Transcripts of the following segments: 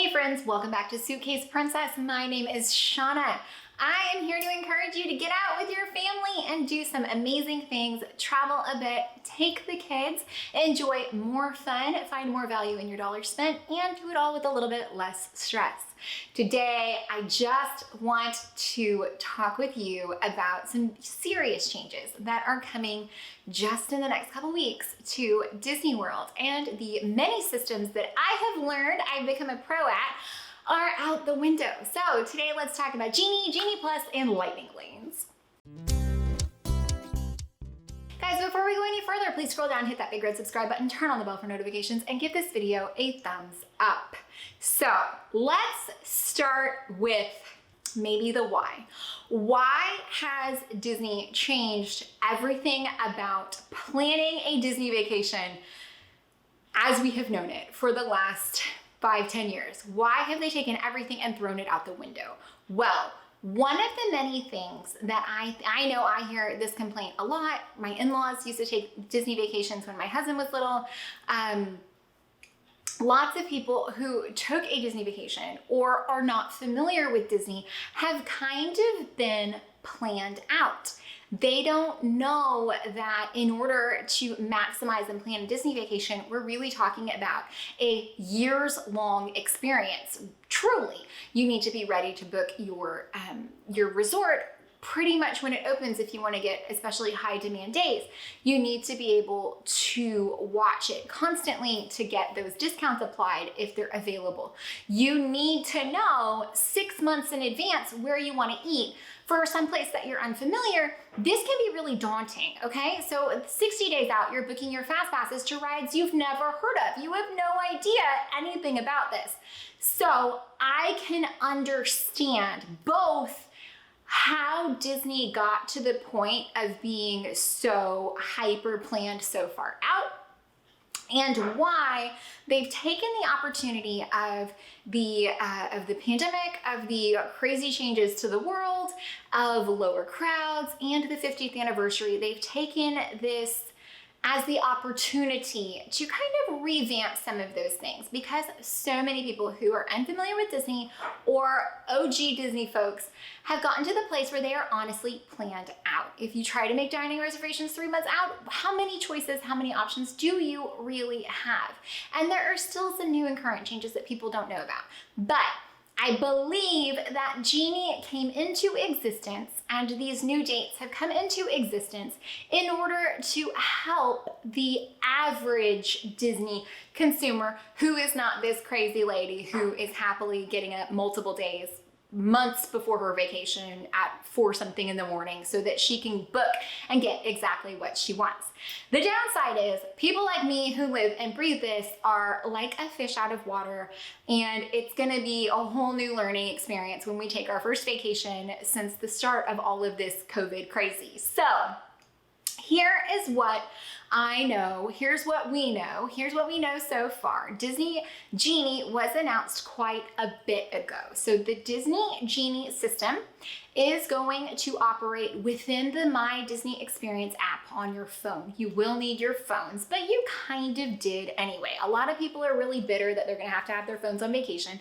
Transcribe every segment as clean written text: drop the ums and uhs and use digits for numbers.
Hey friends, welcome back to Suitcase Princess. My name is Shanna. I am here to encourage you to get out with your family and do some amazing things, travel a bit, take the kids, enjoy more fun, find more value in your dollar spent, and do it all with a little bit less stress. Today, I just want to talk with you about some serious changes that are coming just in the next couple weeks to Disney World, and the many systems that I have learned I've become a pro at are out the window. So today let's talk about Genie, Genie Plus, and Lightning Lanes. Guys, before we go any further, please scroll down, hit that big red subscribe button, turn on the bell for notifications, and give this video a thumbs up. So let's start with maybe the why. Why has Disney changed everything about planning a Disney vacation as we have known it for the last 5-10 years? Why have they taken everything and thrown it out the window? Well, one of the many things that I know, I hear this complaint a lot. My in-laws used to take Disney vacations when my husband was little. Lots of people who took a Disney vacation or are not familiar with Disney have kind of been planned out. They don't know that in order to maximize and plan a Disney vacation, we're really talking about a years-long experience. Truly, you need to be ready to book your resort pretty much when it opens. If you want to get especially high demand days, you need to be able to watch it constantly to get those discounts applied if they're available. You need to know 6 months in advance where you want to eat. For some place that you're unfamiliar, this can be really daunting, okay? So 60 days out, you're booking your FastPasses to rides you've never heard of. You have no idea anything about this. So I can understand both how Disney got to the point of being so hyper planned so far out, and why they've taken the opportunity of the pandemic, of the crazy changes to the world, of lower crowds, and the 50th anniversary. They've taken this as the opportunity to kind of revamp some of those things, because so many people who are unfamiliar with Disney or OG Disney folks have gotten to the place where they are honestly planned out. If you try to make dining reservations 3 months out, how many choices, how many options do you really have? And there are still some new and current changes that people don't know about. But I believe that Genie came into existence, and these new dates have come into existence in order to help the average Disney consumer who is not this crazy lady who is happily getting up multiple days, months before her vacation at 4 something in the morning so that she can book and get exactly what she wants. The downside is people like me who live and breathe this are like a fish out of water, and it's gonna be a whole new learning experience when we take our first vacation since the start of all of this COVID crazy. So here is what I know, here's what we know so far. Disney Genie was announced quite a bit ago. So the Disney Genie system is going to operate within the My Disney Experience app on your phone. You will need your phones, but you kind of did anyway. A lot of people are really bitter that they're gonna have to have their phones on vacation,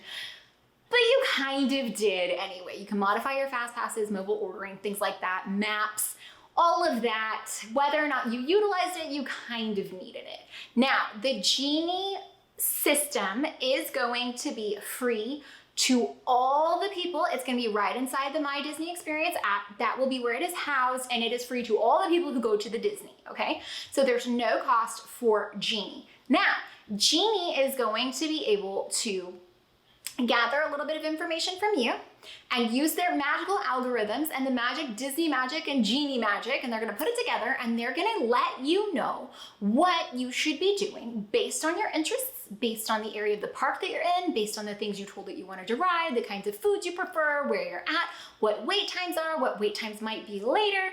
but you kind of did anyway. You can modify your FastPasses, mobile ordering, things like that, maps, all of that. Whether or not you utilized it, you kind of needed it. Now, the Genie system is going to be free to all the people. It's going to be right inside the My Disney Experience app. That will be where it is housed, and it is free to all the people who go to the Disney, okay? So there's no cost for Genie. Now, Genie is going to be able to gather a little bit of information from you and use their magical algorithms and the magic Disney magic and Genie magic, and they're gonna put it together, and they're gonna let you know what you should be doing based on your interests, based on the area of the park that you're in, based on the things you told that you wanted to ride, the kinds of foods you prefer, where you're at, what wait times are, what wait times might be later.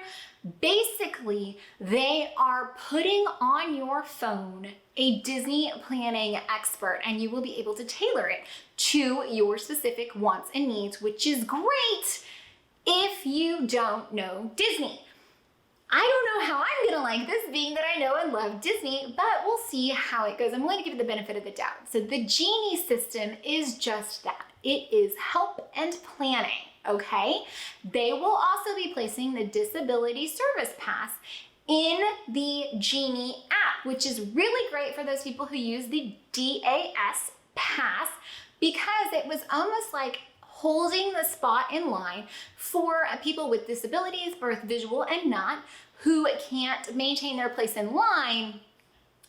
Basically, they are putting on your phone a Disney planning expert, and you will be able to tailor it to your specific wants and needs, which is great if you don't know Disney. I don't know how I'm gonna like this, being that I know and love Disney, but we'll see how it goes. I'm willing to give it the benefit of the doubt. So the Genie system is just that. It is help and planning, okay? They will also be placing the Disability Service Pass in the Genie app, which is really great for those people who use the DAS pass, because it was almost like holding the spot in line for people with disabilities, both visual and not, who can't maintain their place in line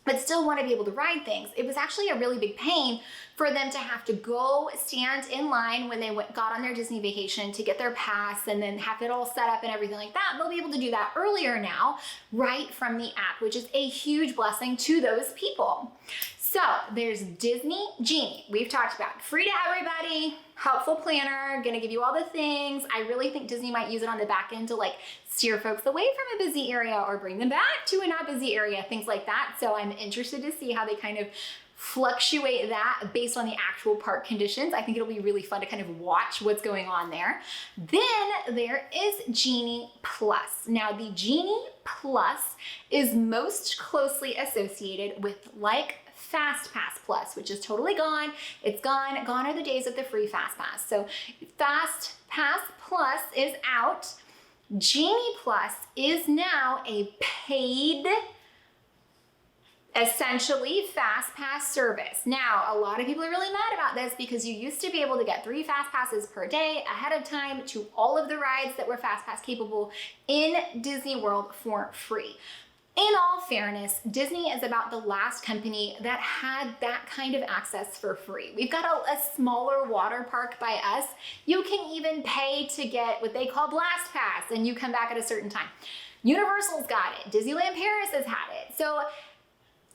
but still want to be able to ride things. It was actually a really big pain for them to have to go stand in line when they got on their Disney vacation to get their pass and then have it all set up and everything like that. They'll be able to do that earlier now, right from the app, which is a huge blessing to those people. So there's Disney Genie. We've talked about free to everybody, helpful planner, gonna give you all the things. I really think Disney might use it on the back end to like steer folks away from a busy area or bring them back to a not busy area, things like that. So I'm interested to see how they kind of fluctuate that based on the actual park conditions. I think it'll be really fun to kind of watch what's going on there. Then there is Genie Plus. Now the Genie Plus is most closely associated with like FastPass Plus, which is totally gone. It's gone. Gone are the days of the free FastPass. So FastPass Plus is out. Genie Plus is now a paid, essentially FastPass service. Now, a lot of people are really mad about this because you used to be able to get 3 FastPasses per day ahead of time to all of the rides that were FastPass capable in Disney World for free. In all fairness, Disney is about the last company that had that kind of access for free. We've got a smaller water park by us. You can even pay to get what they call Blast Pass and you come back at a certain time. Universal's got it. Disneyland Paris has had it. So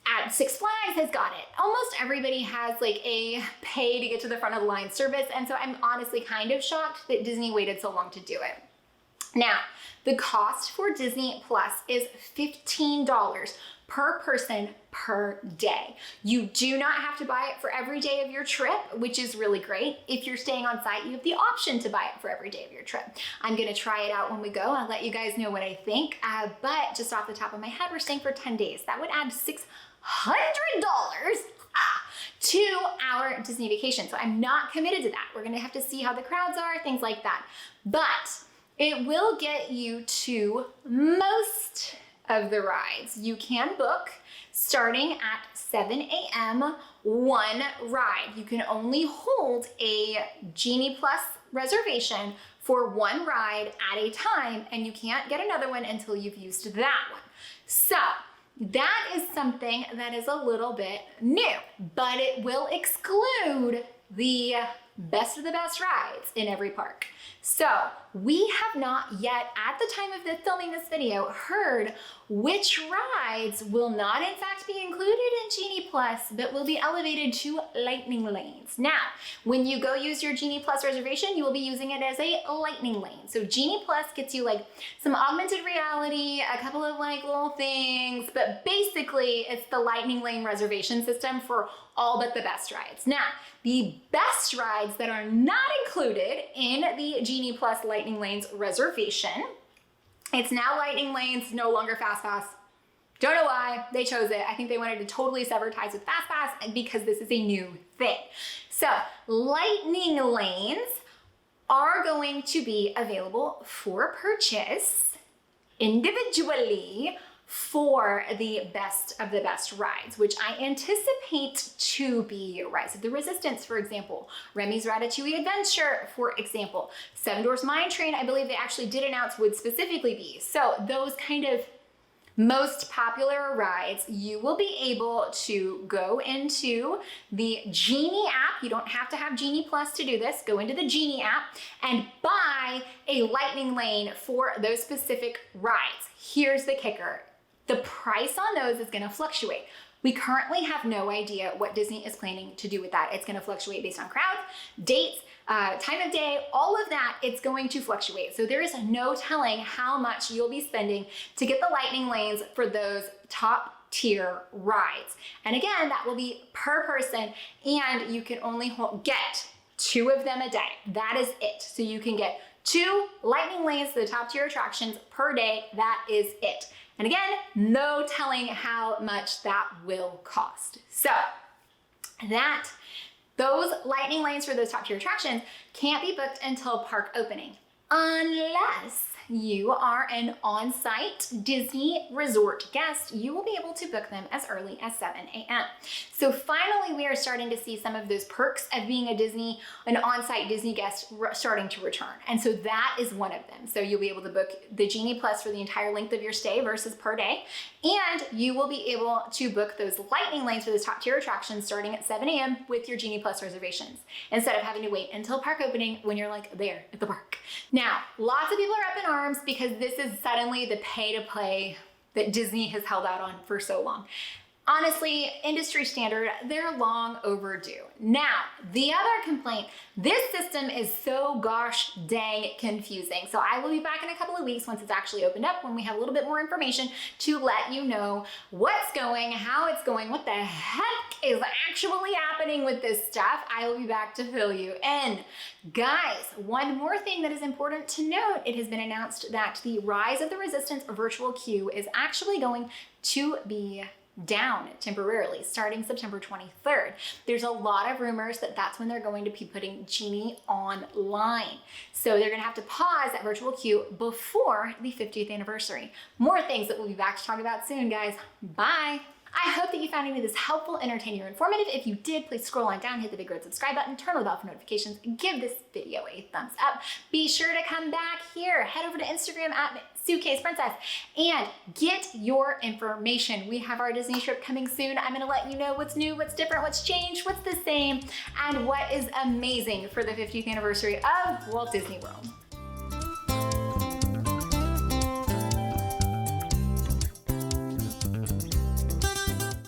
at Six Flags has got it. Almost everybody has like a pay to get to the front of the line service. And so I'm honestly kind of shocked that Disney waited so long to do it. Now, the cost for Disney Plus is $15 per person per day. You do not have to buy it for every day of your trip, which is really great. If you're staying on site, you have the option to buy it for every day of your trip. I'm gonna try it out when we go. I'll let you guys know what I think. But just off the top of my head, we're staying for 10 days. That would add $600 to our Disney vacation. So I'm not committed to that. We're gonna have to see how the crowds are, things like that. But it will get you to most of the rides. You can book starting at 7 a.m. one ride. You can only hold a Genie Plus reservation for one ride at a time, and you can't get another one until you've used that one. So that is something that is a little bit new, but it will exclude the best of the best rides in every park. So we have not yet, at the time of filming this video, heard which rides will not in fact be included in Genie Plus, but will be elevated to Lightning Lanes. Now, when you go use your Genie Plus reservation, you will be using it as a Lightning Lane. So Genie Plus gets you like some augmented reality, a couple of like little things, but basically it's the Lightning Lane reservation system for all but the best rides. Now, the best rides that are not included in the Genie Plus Lightning Lanes reservation, it's now Lightning Lanes, no longer FastPass. Don't know why they chose it. I think they wanted to totally sever ties with FastPass because this is a new thing. So Lightning Lanes are going to be available for purchase individually for the best of the best rides, which I anticipate to be Rise of the Resistance, for example, Remy's Ratatouille Adventure, for example, Seven Dwarfs Mine Train, I believe they actually did announce would specifically be. So those kind of most popular rides, you will be able to go into the Genie app. You don't have to have Genie Plus to do this. Go into the Genie app and buy a Lightning Lane for those specific rides. Here's the kicker. The price on those is gonna fluctuate. We currently have no idea what Disney is planning to do with that. It's gonna fluctuate based on crowds, dates, time of day, all of that, it's going to fluctuate. So there is no telling how much you'll be spending to get the Lightning Lanes for those top tier rides. And again, that will be per person, and you can only get 2 of them a day. That is it. So you can get 2 lightning lanes to the top tier attractions per day. That is it. And again, no telling how much that will cost. So those lightning lanes for those top tier attractions can't be booked until park opening, unless you are an on-site Disney resort guest. You will be able to book them as early as 7 a.m. So finally, we are starting to see some of those perks of being an on-site Disney guest starting to return. And so that is one of them. So you'll be able to book the Genie Plus for the entire length of your stay versus per day. And you will be able to book those lightning lanes for those top tier attractions starting at 7 a.m. with your Genie Plus reservations, instead of having to wait until park opening when you're like there at the park. Now, lots of people are up in arms because this is suddenly the pay to play that Disney has held out on for so long. Honestly, industry standard, they're long overdue. Now, the other complaint, this system is so gosh dang confusing. So I will be back in a couple of weeks once it's actually opened up, when we have a little bit more information to let you know what's going, how it's going, what the heck is actually happening with this stuff. I will be back to fill you in. Guys, one more thing that is important to note, it has been announced that the Rise of the Resistance virtual queue is actually going to be down temporarily starting September 23rd. There's a lot of rumors that that's when they're going to be putting Genie online. So they're going to have to pause that virtual queue before the 50th anniversary. More things that we'll be back to talk about soon, guys. Bye. I hope that you found any of this helpful, entertaining, or informative. If you did, please scroll on down, hit the big red subscribe button, turn on the bell for notifications, and give this video a thumbs up. Be sure to come back here. Head over to Instagram at Suitcase Princess and get your information. We have our Disney trip coming soon. I'm gonna let you know what's new, what's different, what's changed, what's the same, and what is amazing for the 50th anniversary of Walt Disney World.